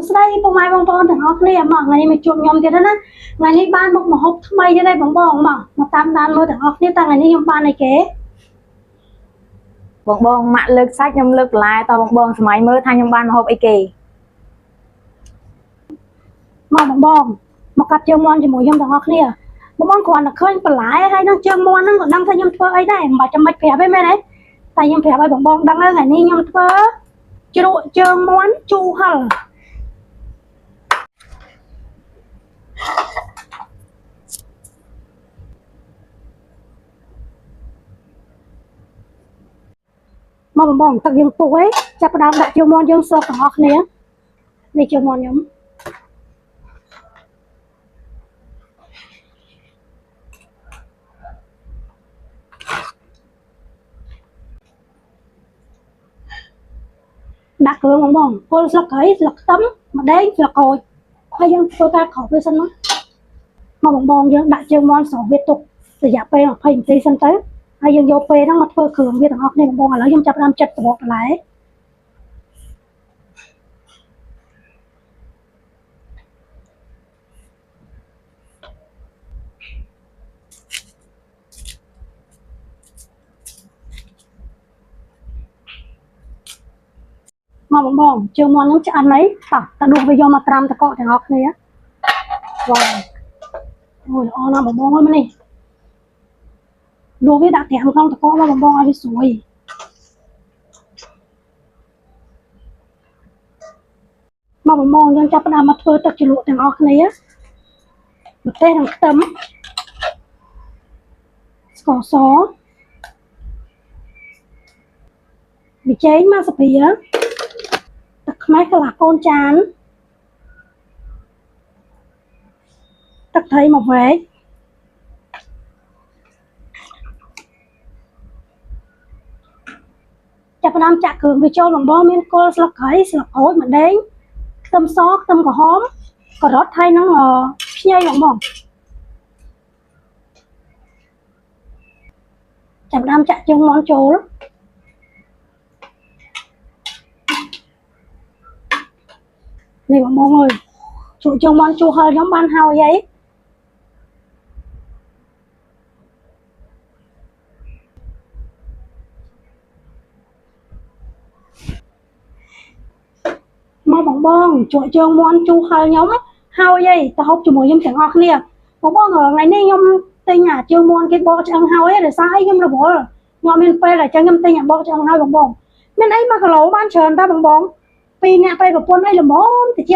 ស្ដីពុកម៉ែបងប្អូនទាំងអស់គ្នាមកថ្ងៃនេះមកជួបខ្ញុំទៀតណាថ្ងៃនេះបានមុខម្ហូបថ្មីទៀតហើយបងមកតាមដានមើលទាំងអស់គ្នាតាំងថ្ងៃនេះខ្ញុំបានអីគេបងម៉ាក់លើកសាច់ខ្ញុំលើកបន្លែតបងសម័យមើលថាខ្ញុំបានម្ហូបអីគេមកមកកាត់ជើងមាន់ជាមួយខ្ញុំទាំងអស់គ្នាបងគ្រាន់តែឃើញបន្លែហើយនឹងជើងមាន់ហ្នឹងក៏ដឹងថាខ្ញុំធ្វើអីដែរមិនបាច់ចាំបាច់ប្រាប់ទេមែនទេតែខ្ញុំប្រាប់ឲ្យបងដឹងហើយថ្ងៃនេះខ្ញុំធ្វើជ្រក់ជើងមាន់ជូរហឹរមកបងទឹកយើងពុះឯងចាប់ផ្ដើមដាក់ជើងមាន់យើងសកទាំងអស់គ្នានេះជើងមាន់ខ្ញុំដាក់គ្រឿងបងពលស្លឹកគ្រៃស្លឹកខ្ទឹមម្ទេសស្លឹកក្រូចហើយយើងធ្វើការក្រោបវាសិនមកបងយើងដាក់ជើងមាន់ស្រោបវាទុករយៈពេល20នាទីសិនទៅហើយយើងយកពេលហ្នឹងមកធ្វើគ្រឿងវាទាំងអស់គ្នាបងឥឡូវខ្ញុំចាប់ផ្ដើមចិតសម្បកបន្លែមកបងជើងមាន់ហ្នឹងឆ្អិនហើយតោះដួសវាយកមកត្រាំតកកទាំងអស់គ្នាវ៉ាអូយល្អណាស់បងអើយនេះដួសវាដាក់ត្រាំក្នុងតកកមកបងឲ្យវាស្រួយមកបងយើងចាប់ផ្ដើមមកធ្វើទឹកជ្រលក់ទាំងអស់គ្នាម្ទេសនិងខ្ទឹមស្ករសប៊ីចេងមកសាភីទឹកខ្មេះកន្លះកូនចានទឹកត្រីមួយវែកចាប់ផ្ដើមចាក់គ្រឿងវាចូលបងមានគល់ស្លឹកគ្រៃស្លឹកក្រូចម្ទេសខ្ទឹមសខ្ទឹមក្រហមការ៉ុតហើយនឹងខ្ញីបងចាប់ផ្ដើមចាក់ជើងមាន់ចូលនេះបងអើយជួយជើងមាន់ជូរហឹរខ្ញុំបានហើយអីមកបងជួយជើងមាន់ជូរហឹរខ្ញុំហើយអីទៅហូបជាមួយខ្ញុំទាំងអស់គ្នាបងថ្ងៃនេះខ្ញុំទិញជើងមាន់គេបកឆ្អឹងហើយដោយសារអីខ្ញុំរវល់ខ្ញុំមានពេលតែចឹងខ្ញុំទិញបកឆ្អឹងហើយបងមានអី1គីឡូបានច្រើនតើបង2នាក់ពេលប្រពន្ធអីល្មមតិច